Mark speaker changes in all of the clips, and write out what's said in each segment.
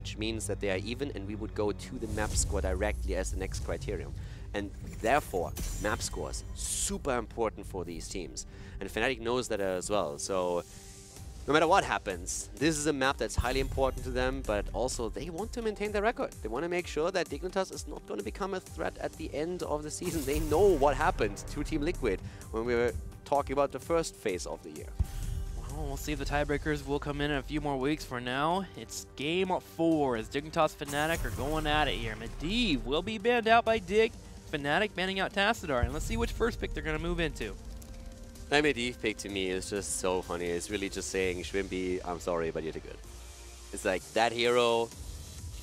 Speaker 1: which means that they are even, and we would go to the map score directly as the next criterion. And therefore, map scores, super important for these teams. And Fnatic knows that as well. So no matter what happens, this is a map that's highly important to them, but also they want to maintain their record. They want to make sure that Dignitas is not going to become a threat at the end of the season. They know what happened to Team Liquid when we were talking about the first phase of the year.
Speaker 2: Well, we'll see if the tiebreakers will come in a few more weeks. For now, it's game 4 as Dignitas Fnatic are going at it here. Medivh will be banned out by Dig. Fnatic banning out Tassadar, and let's see which first pick they're going to move into.
Speaker 1: That Medivh pick to me is just so funny. It's really just saying, Shrimpy, I'm sorry, but you're too good. It's like, that hero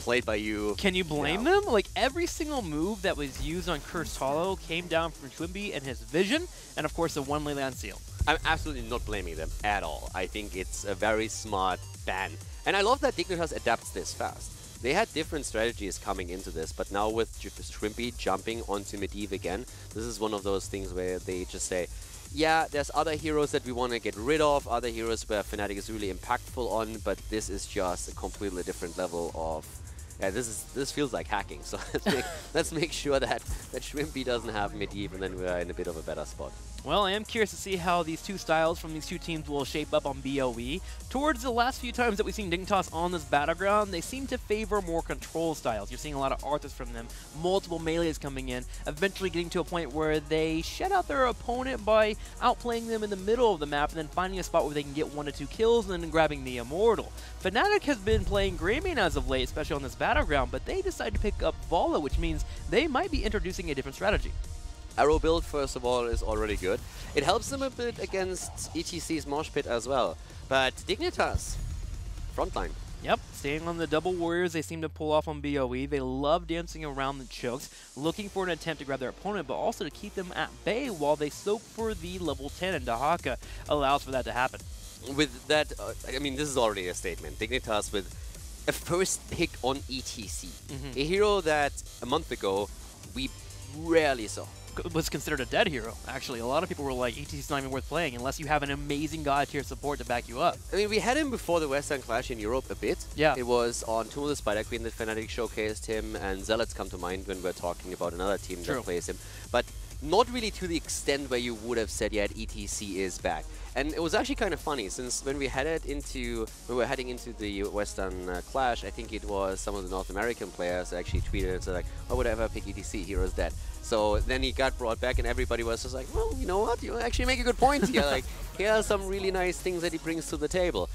Speaker 1: played by you.
Speaker 2: Can you blame them? Like, every single move that was used on Cursed Hollow came down from Shrimpy and his vision, and of course the one Leyland Seal.
Speaker 1: I'm absolutely not blaming them at all. I think it's a very smart ban. And I love that Dignitas adapts this fast. They had different strategies coming into this, but now with Shrimpy jumping onto Medivh again, this is one of those things where they just say, yeah, there's other heroes that we want to get rid of, other heroes where Fnatic is really impactful on, but this is just a completely different level of... Yeah, this feels like hacking, so let's make sure that Shrimpy doesn't have Medivh, and then we're in a bit of a better spot.
Speaker 2: Well, I am curious to see how these two styles from these two teams will shape up on BOE. Towards the last few times that we've seen Dignitas on this battleground, they seem to favor more control styles. You're seeing a lot of Arthurs from them, multiple melees coming in, eventually getting to a point where they shut out their opponent by outplaying them in the middle of the map and then finding a spot where they can get 1 to 2 kills and then grabbing the Immortal. Fnatic has been playing Greymane as of late, especially on this battleground, but they decided to pick up Valla, which means they might be introducing a different strategy.
Speaker 1: Arrow build, first of all, is already good. It helps them a bit against HGC's Mosh Pit as well. But Dignitas, frontline.
Speaker 2: Yep, staying on the double warriors they seem to pull off on BOE. They love dancing around the chokes, looking for an attempt to grab their opponent, but also to keep them at bay while they soak for the level 10, and Dahaka allows for that to happen.
Speaker 1: With that, I mean, this is already a statement. Dignitas with a first pick on ETC. A hero that a month ago we rarely saw.
Speaker 2: Was considered a dead hero, actually. A lot of people were like, ETC's not even worth playing unless you have an amazing god tier support to back you up.
Speaker 1: I mean, we had him before the Western Clash in Europe a bit.
Speaker 2: Yeah.
Speaker 1: It was on Tomb of the Spider Queen that Fnatic showcased him, and Zealots come to mind when we're talking about another team that plays him. But not really to the extent where you would have said, yeah, ETC is back. And it was actually kind of funny, since when we were heading into the Western Clash, I think it was some of the North American players that actually tweeted and said like, why would I ever pick ETC? Hero's dead. So then he got brought back and everybody was just like, well, you know what? You actually make a good point here. Like, here are some really nice things that he brings to the table.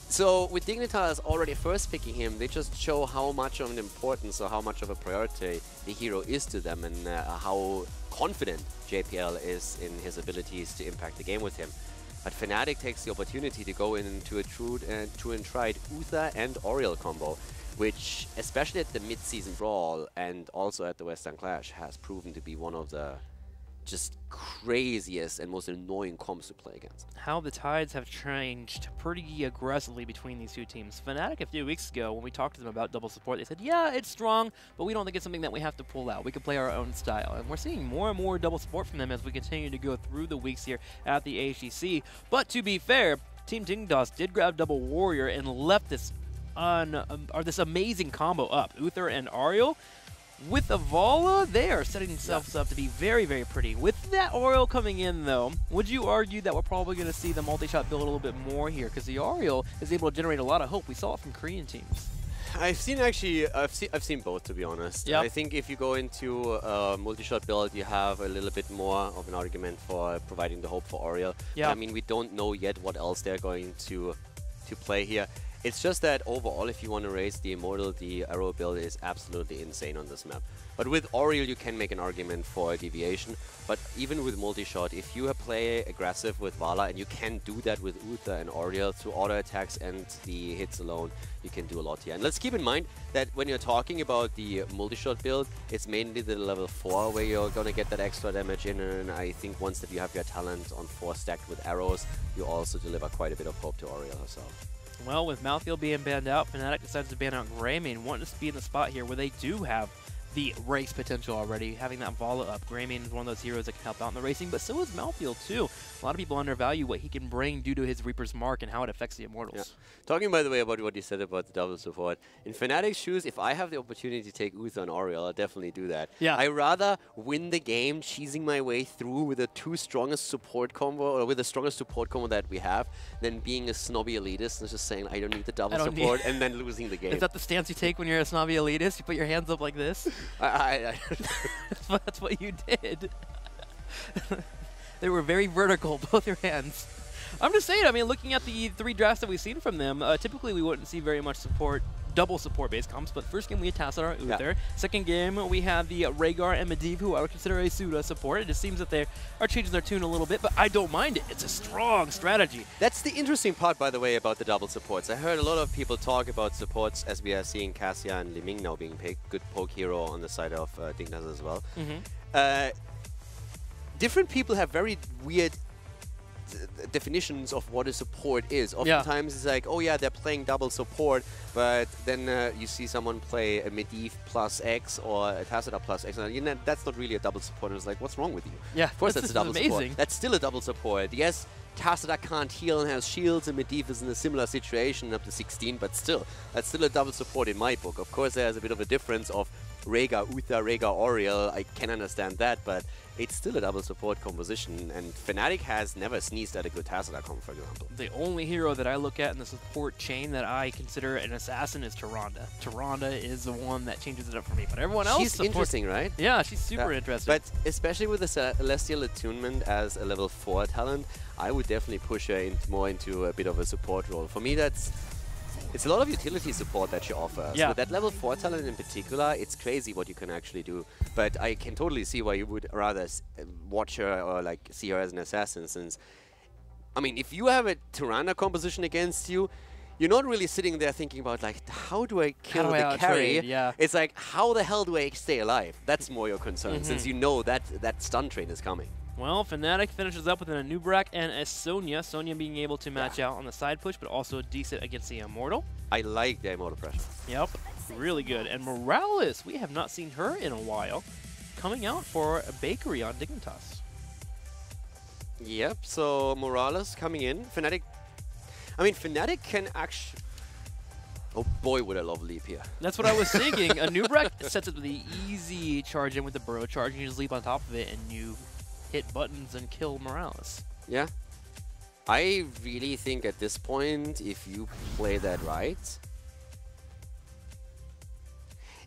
Speaker 1: So with Dignitas already first picking him, they just show how much of an importance or how much of a priority the hero is to them, and how confident JPL is in his abilities to impact the game with him. But Fnatic takes the opportunity to go into a true and tried Uther and Oriel combo, which, especially at the mid-season brawl and also at the Western Clash, has proven to be one of the just craziest and most annoying comps to play against.
Speaker 2: How the tides have changed pretty aggressively between these two teams. Fnatic a few weeks ago, when we talked to them about double support, they said, yeah, it's strong, but we don't think it's something that we have to pull out. We can play our own style. And we're seeing more and more double support from them as we continue to go through the weeks here at the HGC. But to be fair, Team Dignitas did grab double warrior and left this this amazing combo up. Uther and Ariel. With a Valla, they are setting themselves up to be very, very pretty. With that Oriel coming in, though, would you argue that we're probably going to see the multi-shot build a little bit more here? Because the Oriel is able to generate a lot of hope. We saw it from Korean teams.
Speaker 1: I've seen both, to be honest.
Speaker 2: Yep.
Speaker 1: I think if you go into a multi-shot build, you have a little bit more of an argument for providing the hope for Oriel.
Speaker 2: Yeah.
Speaker 1: I mean, we don't know yet what else they're going to play here. It's just that overall, if you want to raise the Immortal, the Arrow build is absolutely insane on this map. But with Oriel, you can make an argument for a deviation. But even with multi-shot, if you play aggressive with Valla, and you can do that with Uther and Oriel through auto attacks and the hits alone, you can do a lot here. And let's keep in mind that when you're talking about the multi-shot build, it's mainly the level 4 where you're going to get that extra damage in. And I think once that you have your talent on 4 stacked with arrows, you also deliver quite a bit of hope to Oriel herself.
Speaker 2: Well, with Mouthfeel being banned out, Fnatic decides to ban out Greymane, wanting to be in the spot here where they do have the race potential already. Having that Valla up, Greymane is one of those heroes that can help out in the racing, but so is Malfield too. A lot of people undervalue what he can bring due to his Reaper's Mark and how it affects the Immortals.
Speaker 1: Yeah. Talking, by the way, about what you said about the double support, in Fnatic's shoes, if I have the opportunity to take Uther and Oriel, I'll definitely do that.
Speaker 2: Yeah.
Speaker 1: I rather win the game cheesing my way through with the two strongest support combo, or with the strongest support combo that we have, than being a snobby elitist and just saying, I don't need the double support, and then losing the game.
Speaker 2: Is that the stance you take when you're a snobby elitist? You put your hands up like this? That's what you did. They were very vertical, both your hands. I'm just saying, I mean, looking at the 3 drafts that we've seen from them, typically we wouldn't see very much support, double support-based comps, but first game we had Tassadar, Uther. Yeah. Second game we have the Rhaegar and Medivh, who I would consider a Suda support. It just seems that they are changing their tune a little bit, but I don't mind it. It's a strong strategy.
Speaker 1: That's the interesting part, by the way, about the double supports. I heard a lot of people talk about supports as we are seeing Cassia and Li Ming now being picked. Good poke hero on the side of Dignitas as well. Different people have very weird definitions of what a support is. Oftentimes it's like, oh yeah, they're playing double support, but then you see someone play a Medivh plus X or a Tassadar plus X, and you know, that's not really a double support. And it's like, what's wrong with you?
Speaker 2: Yeah,
Speaker 1: of course that's a double support. That's still a double support. Yes, Tassadar can't heal and has shields, and Medivh is in a similar situation up to 16, but still, that's still a double support in my book. Of course, there's a bit of a difference of Rhaegar, Uther, Rhaegar, Oriel. I can understand that, but it's still a double support composition, and Fnatic has never sneezed at a good Tassadar comp, for example.
Speaker 2: The only hero that I look at in the support chain that I consider an assassin is Tyrande. Tyrande is the one that changes it up for me, but everyone else...
Speaker 1: She's interesting, right?
Speaker 2: Yeah, she's super interesting.
Speaker 1: But especially with the Celestial Attunement as a level 4 talent, I would definitely push her more into a bit of a support role. For me, it's a lot of utility support that she offers.
Speaker 2: Yeah.
Speaker 1: With that level 4 talent in particular, it's crazy what you can actually do. But I can totally see why you would rather watch her or like see her as an assassin, since, I mean, if you have a Tyrande composition against you, you're not really sitting there thinking about like, how do I kill the carry?
Speaker 2: Yeah.
Speaker 1: It's like, how the hell do I stay alive? That's more your concern, since you know that that stun train is coming.
Speaker 2: Well, Fnatic finishes up with an Anubrak and a Sonya. Sonya being able to match out on the side push, but also decent against the Immortal.
Speaker 1: I like the Immortal pressure.
Speaker 2: Yep, really good. And Morales, we have not seen her in a while, coming out for a bakery on Dignitas.
Speaker 1: Yep, so Morales coming in. Fnatic, I mean, Fnatic can actually... Oh boy, would I love Leap here.
Speaker 2: That's what I was thinking. Anubrak sets up the easy charge in with the Burrow charge, and you just leap on top of it, and you hit buttons and kill Morales.
Speaker 1: Yeah. I really think at this point, if you play that right,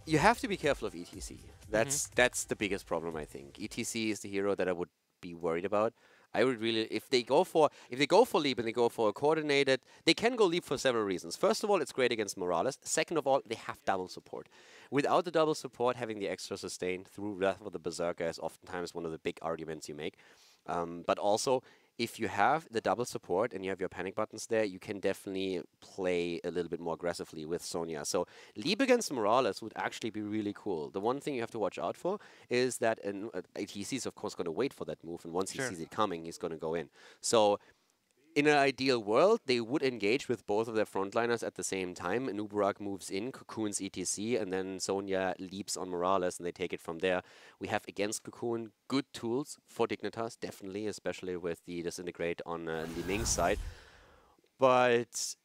Speaker 1: you have to be careful of ETC. That's the biggest problem, I think. ETC is the hero that I would be worried about. I would really, if they go for leap and they go for a coordinated, they can go leap for several reasons. First of all, it's great against Morales. Second of all, they have double support. Without the double support, having the extra sustain through Wrath of the Berserker is oftentimes one of the big arguments you make. But also, if you have the double support and you have your panic buttons there, you can definitely play a little bit more aggressively with Sonya. So leap against Morales would actually be really cool. The one thing you have to watch out for is that HGC is of course going to wait for that move, and once he sees it coming, he's going to go in. So in an ideal world, they would engage with both of their frontliners at the same time. Anubrak moves in, Cocoon's ETC, and then Sonya leaps on Morales, and they take it from there. We have, against Cocoon, good tools for Dignitas, definitely, especially with the Disintegrate on Li Ming's side. But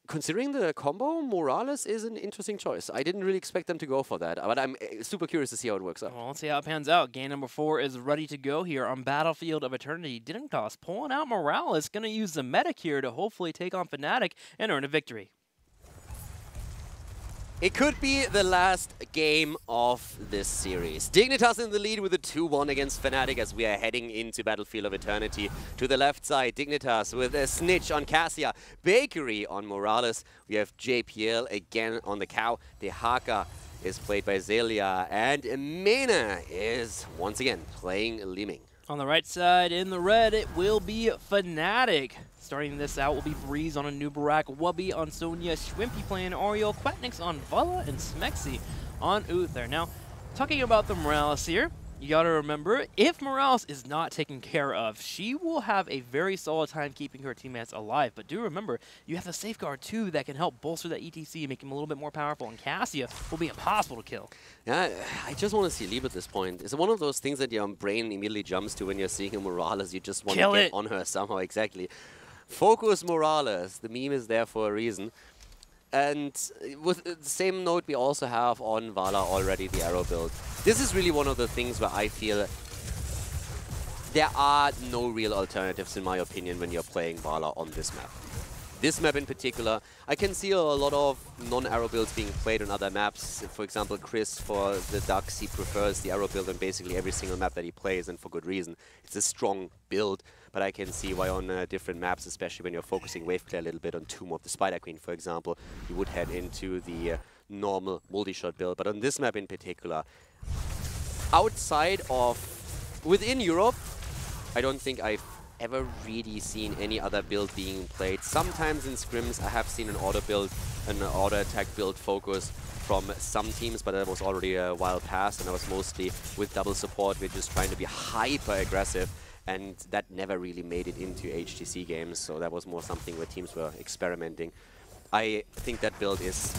Speaker 1: considering the combo, Morales is an interesting choice. I didn't really expect them to go for that, but I'm super curious to see how it works out.
Speaker 2: Well, let's see how it pans out. Game number 4 is ready to go here on Battlefield of Eternity. Dignitas pulling out Morales, going to use the medic here to hopefully take on Fnatic and earn a victory.
Speaker 1: It could be the last game of this series. Dignitas in the lead with a 2-1 against Fnatic as we are heading into Battlefield of Eternity. To the left side, Dignitas with a snitch on Cassia, Bakery on Morales. We have JPL again on the cow. The Haka is played by Zelia, and Mena is once again playing Li Ming.
Speaker 2: On the right side, in the red, it will be Fnatic. Starting this out will be Breeze on Anubrak, Wubby on Sonya, Shwimpy playing Oriel, Quatnix on Valla, and Smexy on Uther. Now, talking about the Morales here, You got to remember, if Morales is not taken care of, she will have a very solid time keeping her teammates alive. But do remember, you have the Safeguard too that can help bolster that ETC, make him a little bit more powerful, and Cassia will be impossible to kill.
Speaker 1: Yeah, I just want to see Leap at this point. It's one of those things that your brain immediately jumps to when you're seeing a Morales. You just want to get on her somehow, exactly. Focus Morales. The meme is there for a reason. And with the same note, we also have on Valla already the arrow build. This is really one of the things where I feel there are no real alternatives, in my opinion, when you're playing Valla on this map. This map in particular, I can see a lot of non-arrow builds being played on other maps. For example, Chris, for the Ducks, he prefers the arrow build on basically every single map that he plays, and for good reason. It's a strong build, but I can see why on different maps, especially when you're focusing wave clear a little bit on Tomb of the Spider Queen, for example, you would head into the normal multi-shot build. But on this map in particular, outside of, within Europe, I don't think I've ever really seen any other build being played. Sometimes in scrims I have seen an auto attack build focus from some teams, but that was already a while past, and that was mostly with double support. We're just trying to be hyper aggressive, and that never really made it into HGC games, so that was more something where teams were experimenting. I think that build is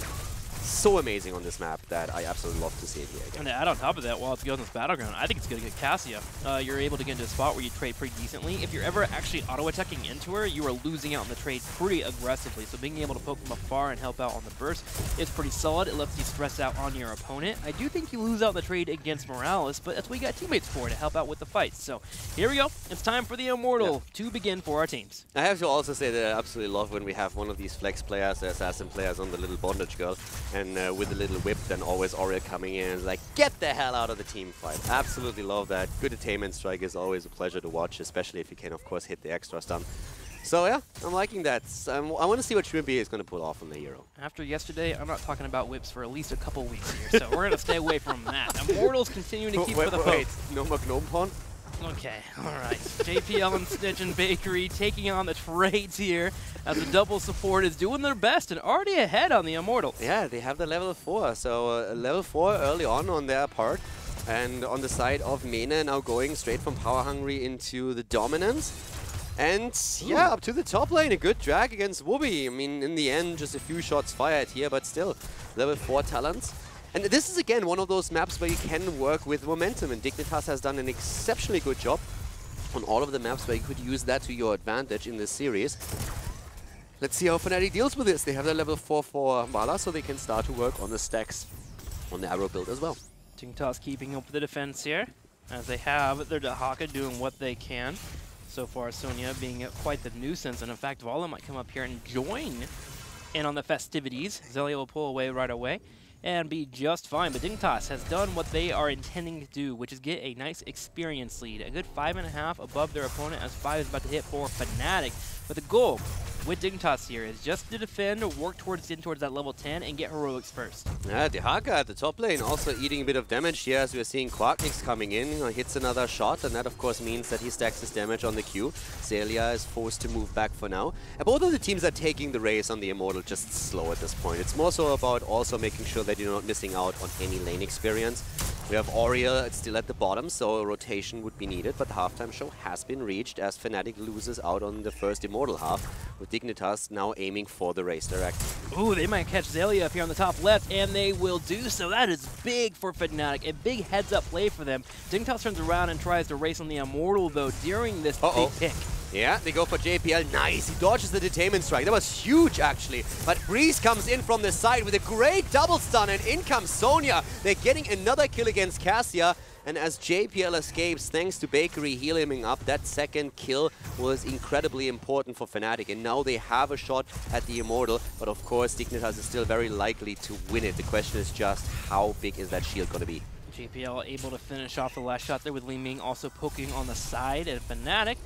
Speaker 1: so amazing on this map that I absolutely love to see it here again.
Speaker 2: And to add on top of that, while it's good on this battleground, I think it's going to get Cassia. You're able to get into a spot where you trade pretty decently. If you're ever actually auto-attacking into her, you are losing out on the trade pretty aggressively. So being able to poke from afar and help out on the burst is pretty solid. It lets you stress out on your opponent. I do think you lose out on the trade against Morales, but that's what you got teammates for, to help out with the fight. So here we go. It's time for the Immortal to begin for our teams.
Speaker 1: I have to also say that I absolutely love when we have one of these flex players, the assassin players on the little bondage girl, and with a little whip, then always Oriel coming in and like, get the hell out of the team fight. Absolutely love that. Good attainment strike is always a pleasure to watch, especially if you can, of course, hit the extra stun. So yeah, I'm liking that. I want to see what Shrimpy is going to pull off on the hero.
Speaker 2: After yesterday, I'm not talking about whips for at least a couple weeks here, so we're going to stay away from that. Immortals continuing to keep for the poke.
Speaker 1: No Gnome Pond?
Speaker 2: Okay, alright. JPL and Snitch and Bakery taking on the trades here as the double support is doing their best and already ahead on the Immortal.
Speaker 1: Yeah, they have the level 4, so level 4 early on their part. And on the side of Mena now going straight from Power Hungry into the Dominance. And yeah, up to the top lane, a good drag against Wooby. I mean, in the end, just a few shots fired here, but still, level 4 talents. And this is, again, one of those maps where you can work with momentum, and Dignitas has done an exceptionally good job on all of the maps where you could use that to your advantage in this series. Let's see how Fnatic deals with this. They have their level 4 for Valla, so they can start to work on the stacks on the arrow build as well.
Speaker 2: Dignitas keeping up the defense here, as they have their Dahaka doing what they can. So far, Sonya being quite the nuisance, and in fact, Valla might come up here and join in on the festivities. Zelia will pull away right away and be just fine. But Dignitas has done what they are intending to do, which is get a nice experience lead. A good 5.5 above their opponent, as 5 is about to hit for Fnatic. But the goal with Dignitas here is just to defend, work towards that level 10, and get heroics first.
Speaker 1: Yeah, Dehaka at the top lane also eating a bit of damage here as we're seeing Quarknix coming in. Hits another shot, and that of course means that he stacks his damage on the Q. Zelia is forced to move back for now. And both of the teams are taking the race on the Immortal just slow at this point. It's more so about also making sure that you're not missing out on any lane experience. We have Oriel still at the bottom, so a rotation would be needed, but the halftime show has been reached as Fnatic loses out on the first Immortal half, with Dignitas now aiming for the race direct.
Speaker 2: Ooh, they might catch Zelia up here on the top left, and they will do so. That is big for Fnatic, a big heads-up play for them. Dignitas turns around and tries to race on the Immortal, though, during this big pick.
Speaker 1: Yeah, they go for JPL. Nice. He dodges the detainment strike. That was huge, actually. But Breeze comes in from the side with a great double stun, and in comes Sonya. They're getting another kill against Cassia. And as JPL escapes, thanks to Bakery healing up, that second kill was incredibly important for Fnatic. And now they have a shot at the Immortal. But of course, Dignitas is still very likely to win it. The question is just, how big is that shield going to be?
Speaker 2: JPL able to finish off the last shot there with Li Ming also poking on the side, and Fnatic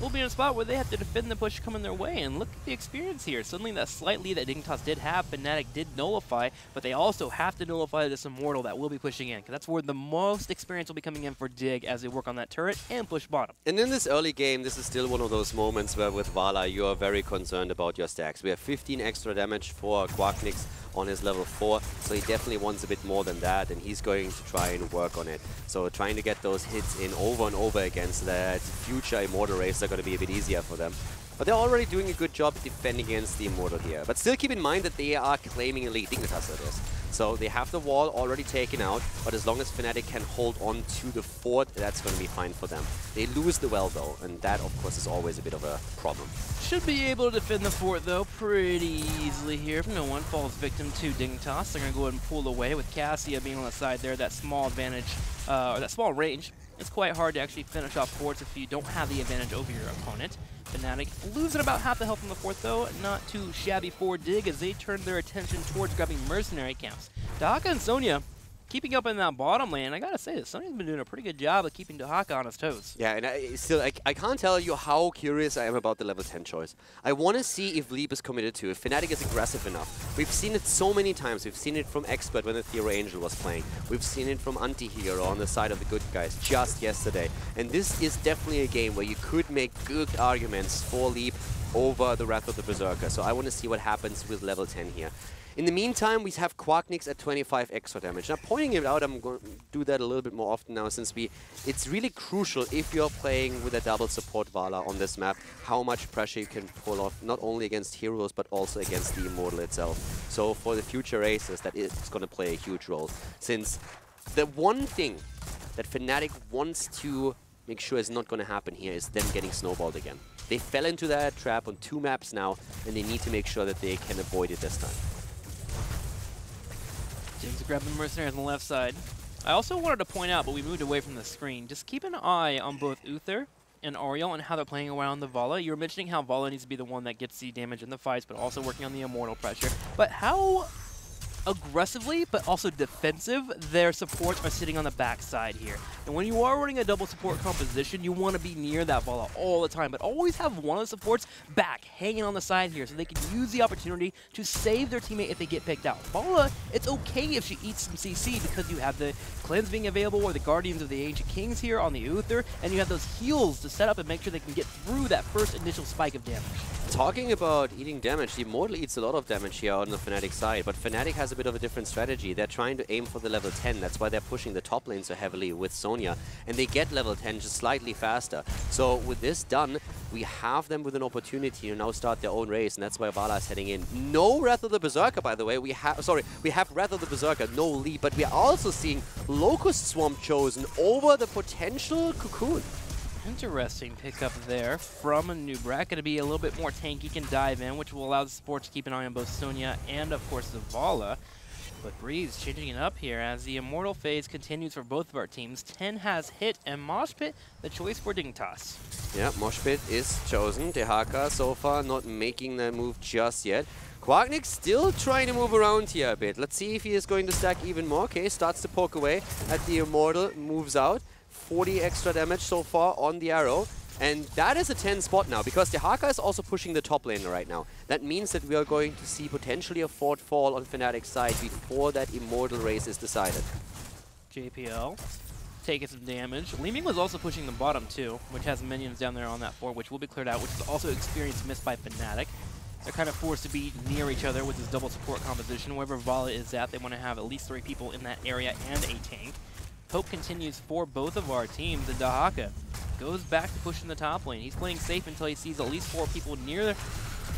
Speaker 2: will be in a spot where they have to defend the push coming their way. And look at the experience here. Suddenly that slight lead that Dignitas did have, Fnatic did nullify, but they also have to nullify this Immortal that will be pushing in, because that's where the most experience will be coming in for Dig as they work on that turret and push bottom.
Speaker 1: And in this early game, this is still one of those moments where with Valla, you are very concerned about your stacks. We have 15 extra damage for Quacknix on his level 4, so he definitely wants a bit more than that, and he's going to try and work on it. So trying to get those hits in over and over against that future Immortal race are going to be a bit easier for them. But they're already doing a good job defending against the Immortal here. But still keep in mind that they are claiming a lead, Dignitas that is. So they have the wall already taken out, but as long as Fnatic can hold on to the fort, that's going to be fine for them. They lose the well though, and that of course is always a bit of a problem.
Speaker 2: Should be able to defend the fort though pretty easily here if no one falls victim to Dignitas. They're going to go ahead and pull away with Cassia being on the side there, that small advantage, or that small range. It's quite hard to actually finish off forts if you don't have the advantage over your opponent. Fnatic losing about half the health on the fort though, not too shabby for Dig as they turn their attention towards grabbing mercenary camps. Dahaka and Sonya keeping up in that bottom lane. I gotta say that Sonya's been doing a pretty good job of keeping Dahaka on his toes.
Speaker 1: Yeah, and I can't tell you how curious I am about the level 10 choice. I want to see if Leap is committed to it, if Fnatic is aggressive enough. We've seen it so many times. We've seen it from Expert when the Thero Angel was playing. We've seen it from Anti-Hero on the side of the good guys just yesterday. And this is definitely a game where you could make good arguments for Leap over the Wrath of the Berserker. So I want to see what happens with level 10 here. In the meantime, we have Quacknix at 25 extra damage. Now, pointing it out, I'm going to do that a little bit more often now, since it's really crucial if you're playing with a double support Valla on this map, how much pressure you can pull off, not only against heroes, but also against the Immortal itself. So for the future races, that is going to play a huge role, since the one thing that Fnatic wants to make sure is not going to happen here is them getting snowballed again. They fell into that trap on 2 maps now, and they need to make sure that they can avoid it this time.
Speaker 2: James grabbed the mercenaries on the left side. I also wanted to point out, but we moved away from the screen, just keep an eye on both Uther and Ariel and how they're playing around the Valla. You were mentioning how Valla needs to be the one that gets the damage in the fights, but also working on the Immortal pressure. But how aggressively, but also defensive, their supports are sitting on the backside here. And when you are running a double support composition, you want to be near that Valla all the time, but always have one of the supports back, hanging on the side here, so they can use the opportunity to save their teammate if they get picked out. Valla, it's okay if she eats some CC because you have the Cleanse being available, or the Guardians of the Ancient Kings here on the Uther, and you have those heals to set up and make sure they can get through that first initial spike of damage.
Speaker 1: Talking about eating damage, the Immortal eats a lot of damage here on the Fnatic side, but Fnatic has a bit of a different strategy. They're trying to aim for the level 10, that's why they're pushing the top lane so heavily with Sonya, and they get level 10 just slightly faster. So with this done, we have them with an opportunity to now start their own race, and that's why Valla is heading in. No Wrath of the Berserker, by the way. We have Wrath of the Berserker, no lead, but we are also seeing Locust Swarm chosen over the potential Cocoon.
Speaker 2: Interesting pickup there from a new Brat. Going to be a little bit more tanky, can dive in, which will allow the support to keep an eye on both Sonya and, of course, the Valla. But Breeze changing it up here as the Immortal phase continues for both of our teams. 10 has hit, and Mosh Pit, the choice for Dignitas. Yeah,
Speaker 1: Mosh Pit is chosen. Dahaka so far not making the move just yet. Quacknix still trying to move around here a bit. Let's see if he is going to stack even more. Okay, starts to poke away at the Immortal, moves out. 40 extra damage so far on the arrow. And that is a 10 spot now, because Dahaka is also pushing the top lane right now. That means that we are going to see potentially a fort fall on Fnatic's side before that Immortal race is decided.
Speaker 2: JPL taking some damage. Leeming was also pushing the bottom too, which has minions down there on that fort, which will be cleared out, which is also experience missed by Fnatic. They're kind of forced to be near each other with this double support composition. Wherever Valla is at, they want to have at least 3 people in that area and a tank. Hope continues for both of our teams, and Dahaka goes back to pushing the top lane. He's playing safe until he sees at least 4 people near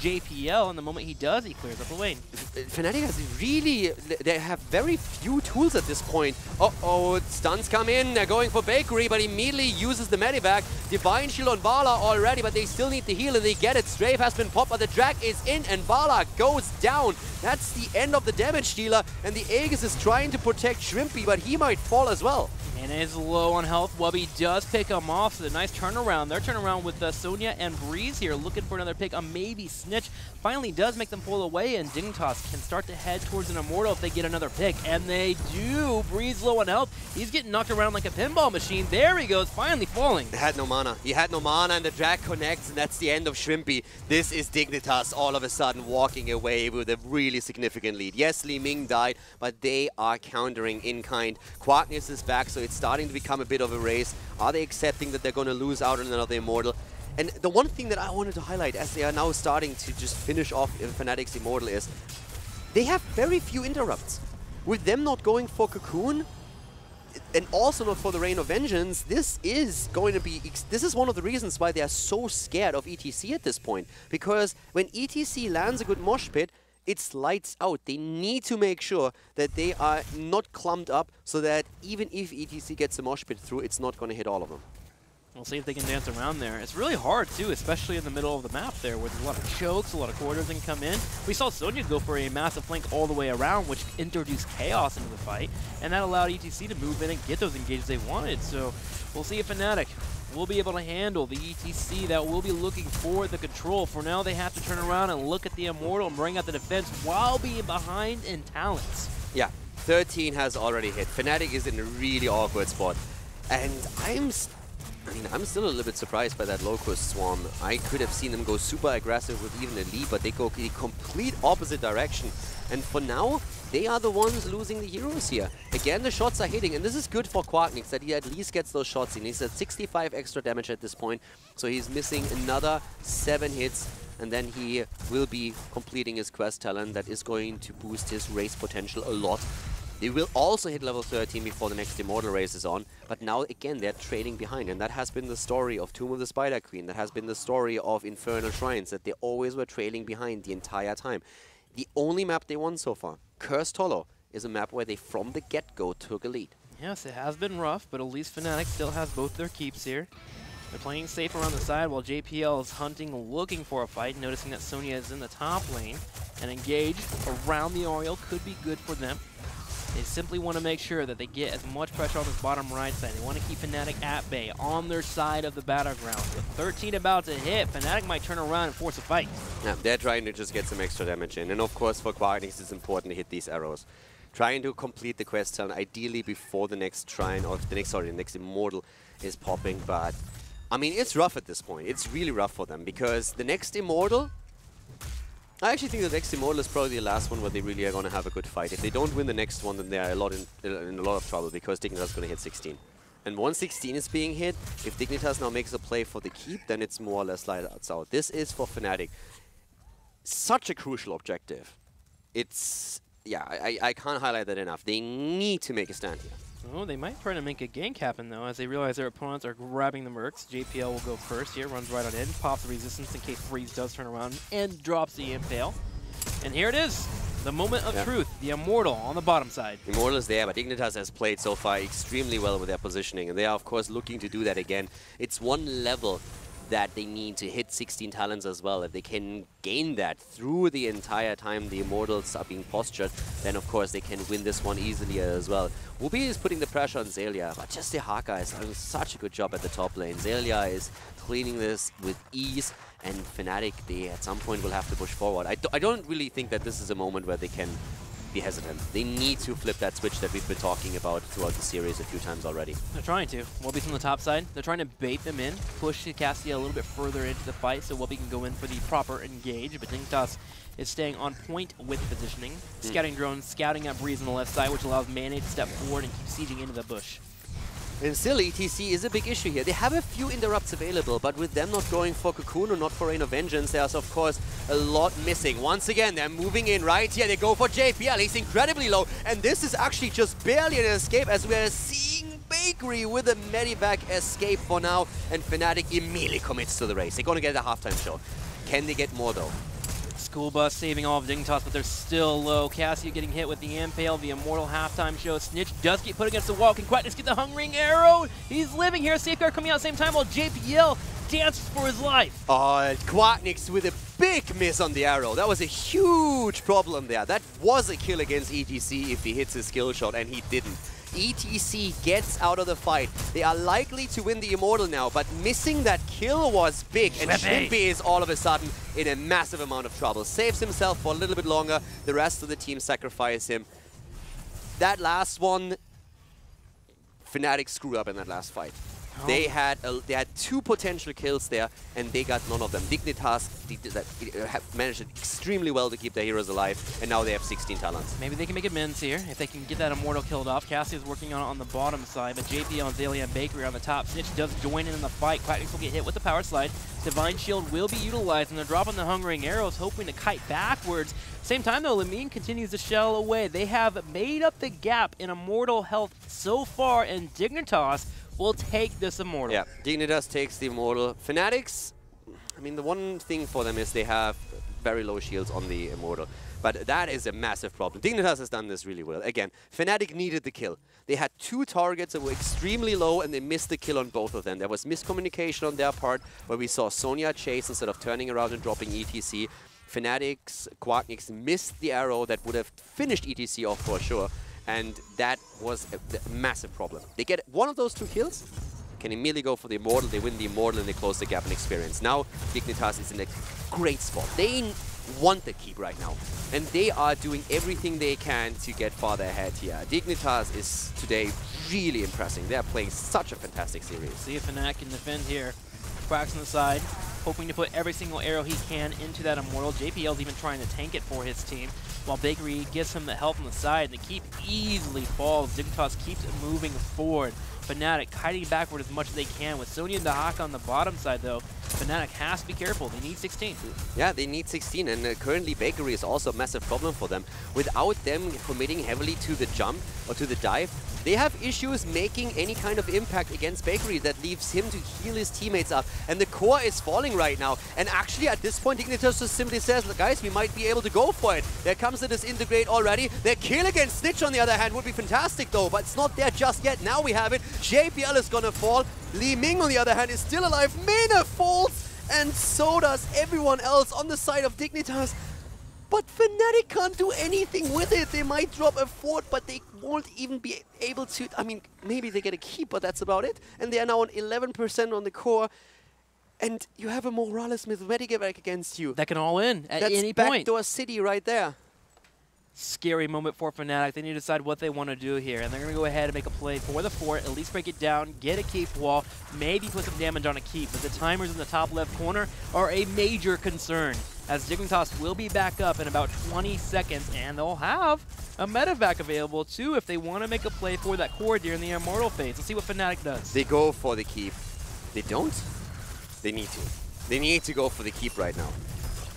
Speaker 2: JPL, and the moment he does, he clears up the lane.
Speaker 1: Fnatic has really, they have very few tools at this point. Uh-oh, stuns come in, they're going for Bakery, but immediately uses the Medivh. Divine Shield on Valla already, but they still need the heal, and they get it. Strafe has been popped, but the drag is in, and Valla goes down. That's the end of the damage dealer, and the Aegis is trying to protect Shrimpy, but he might fall as well.
Speaker 2: And is low on health. Wubby does pick him off, so a nice turnaround. They're turning around with Sonya and Breeze here, looking for another pick. A maybe Snitch finally does make them pull away, and Dignitas can start to head towards an Immortal if they get another pick. And they do. Breeze low on health. He's getting knocked around like a pinball machine. There he goes, finally falling.
Speaker 1: He had no mana. He had no mana, and the drag connects, and that's the end of Shrimpy. This is Dignitas all of a sudden walking away with a really significant lead. Yes, Li Ming died, but they are countering in kind. Quackness is back, so it's starting to become a bit of a race. Are they accepting that they're going to lose out on another Immortal? And the one thing that I wanted to highlight as they are now starting to just finish off Fnatic's Immortal is they have very few interrupts. With them not going for Cocoon, and also not for the Reign of Vengeance, this is going to be... This is one of the reasons why they are so scared of ETC at this point. Because when ETC lands a good mosh pit, it's lights out. They need to make sure that they are not clumped up so that even if ETC gets a mosh pit through, it's not going to hit all of them.
Speaker 2: We'll see if they can dance around there. It's really hard, too, especially in the middle of the map there, where there's a lot of chokes, a lot of quarters that can come in. We saw Sonya go for a massive flank all the way around, which introduced chaos into the fight, and that allowed ETC to move in and get those engages they wanted. So we'll see if Fnatic will be able to handle the ETC that will be looking for the control. For now, they have to turn around and look at the Immortal and bring out the defense while being behind in talents.
Speaker 1: Yeah, 13 has already hit. Fnatic is in a really awkward spot. And I'm still a little bit surprised by that Locust Swarm. I could have seen them go super aggressive with even a lead, but they go the complete opposite direction. And for now, they are the ones losing the heroes here. Again, the shots are hitting, and this is good for Quacknix that he at least gets those shots in. He's at 65 extra damage at this point, so he's missing another 7 hits, and then he will be completing his quest talent that is going to boost his race potential a lot. They will also hit level 13 before the next Immortal race is on, but now again they're trailing behind, and that has been the story of Tomb of the Spider Queen, that has been the story of Infernal Shrines, that they always were trailing behind the entire time. The only map they won so far, Cursed Hollow, is a map where they from the get-go took a lead.
Speaker 2: Yes, it has been rough, but at least Fnatic still has both their keeps here. They're playing safe around the side while JPL is hunting, looking for a fight, noticing that Sonya is in the top lane, and engage around the Oriole could be good for them. They simply want to make sure that they get as much pressure on this bottom right side. They want to keep Fnatic at bay, on their side of the battleground. With 13 about to hit, Fnatic might turn around and force a fight.
Speaker 1: Yeah, they're trying to just get some extra damage in. And of course, for Quacknix, it's important to hit these arrows. Trying to complete the quest talent, ideally before the next shrine, or the next Immortal is popping. But, I mean, it's rough at this point. It's really rough for them, because the next Immortal... I actually think the next Immortal is probably the last one where they really are going to have a good fight. If they don't win the next one, then they are in a lot of trouble, because Dignitas is going to hit 16. And once 16 is being hit, if Dignitas now makes a play for the keep, then it's more or less lights out. This is for Fnatic such a crucial objective. It's... yeah, I can't highlight that enough. They need to make a stand here.
Speaker 2: Oh, they might try to make a gank happen, though, as they realize their opponents are grabbing the mercs. JPL will go first here, runs right on in, pops the resistance in case Freeze does turn around, and drops the Impale. And here it is, the moment of truth, the Immortal on the bottom side.
Speaker 1: Immortal is there, but Dignitas has played so far extremely well with their positioning, and they are, of course, looking to do that again. It's one level that they need to hit 16 talents as well. If they can gain that through the entire time the Immortals are being postured, then of course they can win this one easily as well. Wubby is putting the pressure on Xaylia, but just the Haka is doing such a good job at the top lane. Xaylia is cleaning this with ease, and Fnatic, they at some point will have to push forward. I don't really think that this is a moment where they can be hesitant. They need to flip that switch that we've been talking about throughout the series a few times already.
Speaker 2: They're trying to. Wubby's on the top side. They're trying to bait them in, push Cassia a little bit further into the fight so Wubby can go in for the proper engage, but Dignitas is staying on point with positioning. Scouting drones, scouting at Breeze on the left side, which allows Mayonnaise to step forward and keep sieging into the bush.
Speaker 1: And still, ETC is a big issue here. They have a few interrupts available, but with them not going for Cocoon or not for Reign of Vengeance, there's of course a lot missing. Once again, they're moving in right here. They go for JPL. He's incredibly low, and this is actually just barely an escape, as we're seeing Bakery with a Medivh escape for now, and Fnatic immediately commits to the race. They're going to get a halftime show. Can they get more though?
Speaker 2: School Bus saving all of Dignitas, but they're still low. Cassia getting hit with the Impale, the Immortal halftime show. Snitch does get put against the wall. Can Quacknix get the Hungering Arrow? He's living here. Safeguard coming out at the same time while JPL dances for his life.
Speaker 1: Oh, Quacknix with a big miss on the arrow. That was a huge problem there. That was a kill against EGC if he hits his skill shot, and he didn't. ETC gets out of the fight. They are likely to win the Immortal now, but missing that kill was big. And Shrimpy is all of a sudden in a massive amount of trouble. Saves himself for a little bit longer. The rest of the team sacrifice him. That last one, Fnatic screwed up in that last fight. Oh. They had 2 potential kills there, and they got none of them. Dignitas managed extremely well to keep their heroes alive, and now they have 16 talents.
Speaker 2: Maybe they can make amends here if they can get that Immortal killed off. Cassie is working on it on the bottom side, but JPL and Zalian and Bakery are on the top. Snitch does join in the fight. Quacknix will get hit with the power slide. Divine Shield will be utilized, and they're dropping the Hungering Arrows, hoping to kite backwards. Same time, though, Lamine continues to shell away. They have made up the gap in Immortal health so far, and Dignitas will take this Immortal.
Speaker 1: Yeah, Dignitas takes the Immortal. Fnatic's, I mean, the one thing for them is they have very low shields on the Immortal. But that is a massive problem. Dignitas has done this really well. Again, Fnatic needed the kill. They had 2 targets that were extremely low, and they missed the kill on both of them. There was miscommunication on their part, where we saw Sonya chase instead of turning around and dropping ETC. Fnatic's Quacknix missed the arrow that would have finished ETC off for sure. And that was a massive problem. They get one of those 2 kills, can immediately go for the Immortal, they win the Immortal, and they close the gap in experience. Now, Dignitas is in a great spot. They want the keep right now, and they are doing everything they can to get farther ahead here. Dignitas is today really impressing. They are playing such a fantastic series.
Speaker 2: See if Fnatic can defend here. Quacks on the side, hoping to put every single arrow he can into that Immortal. JPL's even trying to tank it for his team, while Bakery gives him the help on the side, and the keep easily falls. Dignitas keeps moving forward. Fnatic kiting backward as much as they can. With Sonya and Dahaka on the bottom side, though, Fnatic has to be careful. They need 16.
Speaker 1: Yeah, they need 16, and currently Bakery is also a massive problem for them. Without them committing heavily to the jump or to the dive, they have issues making any kind of impact against Bakery that leaves him to heal his teammates up. And the core is falling right now. And actually, at this point, Dignitas just simply says, guys, we might be able to go for it. There comes the disintegrate already. Their kill against Snitch, on the other hand, would be fantastic, though. But it's not there just yet. Now we have it. JPL is gonna fall. Li Ming, on the other hand, is still alive. Mena falls, and so does everyone else on the side of Dignitas. But Fnatic can't do anything with it. They might drop a fort, but they won't even be able to. I mean, maybe they get a keep, but that's about it. And they are now on 11% on the core. And you have a Morales with Medivh against you.
Speaker 2: That can all in at any point.
Speaker 1: That's backdoor city right there.
Speaker 2: Scary moment for Fnatic. They need to decide what they want to do here, and they're going to go ahead and make a play for the fort, at least break it down, get a keep wall, maybe put some damage on a keep, but the timers in the top left corner are a major concern, as Dignitas will be back up in about 20 seconds, and they'll have a Medivh available too if they want to make a play for that core during the Immortal phase. Let's see what Fnatic does.
Speaker 1: They go for the keep. They don't? They need to. They need to go for the keep right now.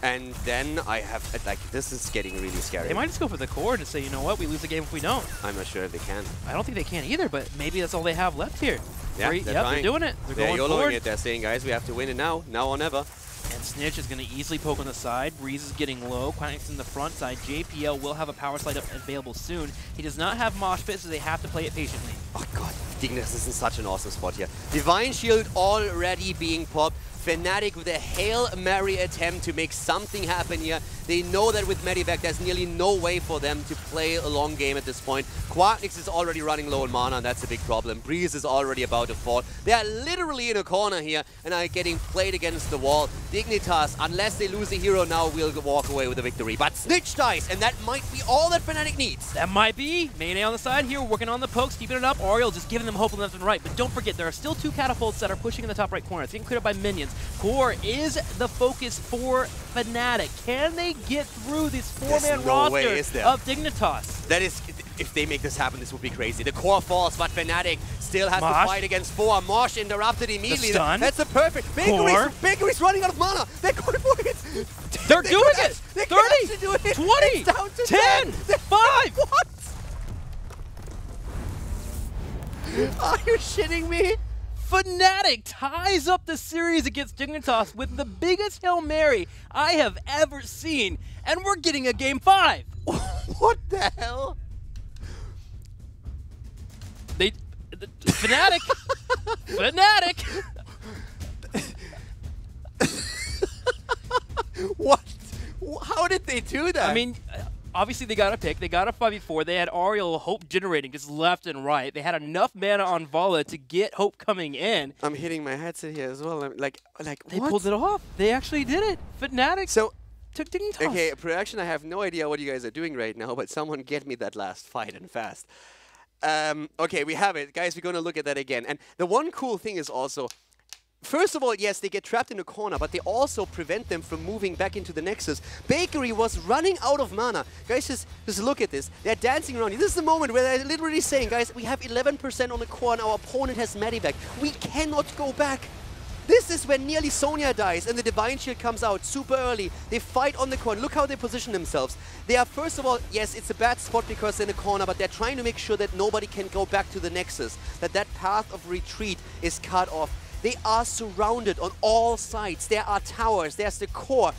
Speaker 1: And then I have, like, this is getting really scary.
Speaker 2: They might just go for the core and say, you know what, we lose the game if we don't.
Speaker 1: I'm not sure if they can.
Speaker 2: I don't think they can either, but maybe that's all they have left here.
Speaker 1: Yeah,
Speaker 2: they're doing it. They're going forward.
Speaker 1: They're saying, guys, we have to win it now or never.
Speaker 2: And Snitch is going to easily poke on the side. Breeze is getting low. Quacknix in the front side. JPL will have a power slide up available soon. He does not have Mosh Pit, so they have to play it patiently.
Speaker 1: Oh god, Dignitas is in such an awesome spot here. Divine Shield already being popped. Fnatic with a Hail Mary attempt to make something happen here. They know that with Medivh, there's nearly no way for them to play a long game at this point. Quacknix is already running low on mana, and that's a big problem. Breeze is already about to fall. They are literally in a corner here and are getting played against the wall. Dignitas, unless they lose a hero now, will walk away with a victory. But Snitch dies, and that might be all that Fnatic needs.
Speaker 2: That might be. Mayday on the side here, working on the pokes, keeping it up. Oriel just giving them hope left and right. But don't forget, there are still 2 catapults that are pushing in the top right corner. It's getting cleared up by minions. Core is the focus for Fnatic. Can they get through this 4-man roster of Dignitas?
Speaker 1: That is, if they make this happen, this would be crazy. The core falls, but Fnatic still has to fight against 4. Mosh interrupted immediately. That's a perfect. Bakery's running out of mana. They're going for it.
Speaker 2: They're doing it. 30,
Speaker 1: do it.
Speaker 2: 20, 10, 5.
Speaker 1: What? Are you shitting me?
Speaker 2: Fnatic ties up the series against Dignitas with the biggest Hail Mary I have ever seen, and we're getting a Game 5.
Speaker 1: What the hell?
Speaker 2: Fnatic.
Speaker 1: What? How did they do that?
Speaker 2: I mean, obviously they got a pick. They got a 5v4. They had Ariel Hope generating just left and right. They had enough mana on Valla to get Hope coming in.
Speaker 1: I'm hitting my headset here as well. Like
Speaker 2: They
Speaker 1: what?
Speaker 2: pulled it off. They actually did it. Fnatic took Dignitas.
Speaker 1: Okay, production, I have no idea what you guys are doing right now, but someone get me that last fight and fast. Okay, we have it. Guys, we're going to look at that again. And the one cool thing is also, first of all, yes, they get trapped in a corner, but they also prevent them from moving back into the Nexus. Bakery was running out of mana. Guys, just look at this. They're dancing around. This is the moment where they're literally saying, guys, we have 11% on the core and our opponent has Medivh. We cannot go back. This is when nearly Sonya dies and the Divine Shield comes out super early. They fight on the corner. Look how they position themselves. They are, first of all, yes, it's a bad spot because they're in a corner, but they're trying to make sure that nobody can go back to the Nexus, that path of retreat is cut off. They are surrounded on all sides. There are towers. There's the core.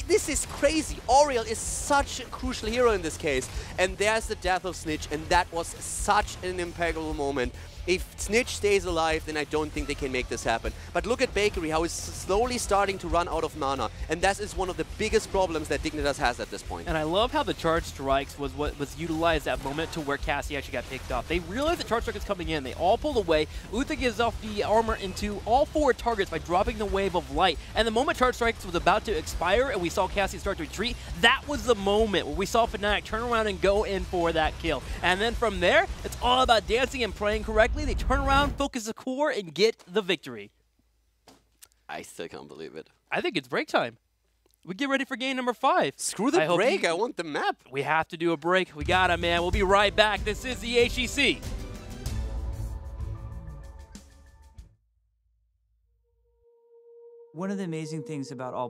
Speaker 1: This is crazy. Oriel is such a crucial hero in this case. And there's the death of Snitch, and that was such an impeccable moment. If Snitch stays alive, then I don't think they can make this happen. But look at Bakery, how he's slowly starting to run out of mana. And that is one of the biggest problems that Dignitas has at this point.
Speaker 2: And I love how the charge strikes was what was utilized that moment to where Cassie actually got picked off. They realized the charge strike is coming in. They all pulled away. Uther gives off the armor into all 4 targets by dropping the wave of light. And the moment charge strikes was about to expire and we saw Cassie start to retreat, that was the moment where we saw Fnatic turn around and go in for that kill. And then from there, it's all about dancing and playing correctly. They turn around, focus the core, and get the victory.
Speaker 1: I still can't believe it.
Speaker 2: I think it's break time. We get ready for game number 5.
Speaker 1: Screw the break, I want the map.
Speaker 2: We have to do a break. We got it, man. We'll be right back. This is the HGC.
Speaker 3: One of the amazing things about all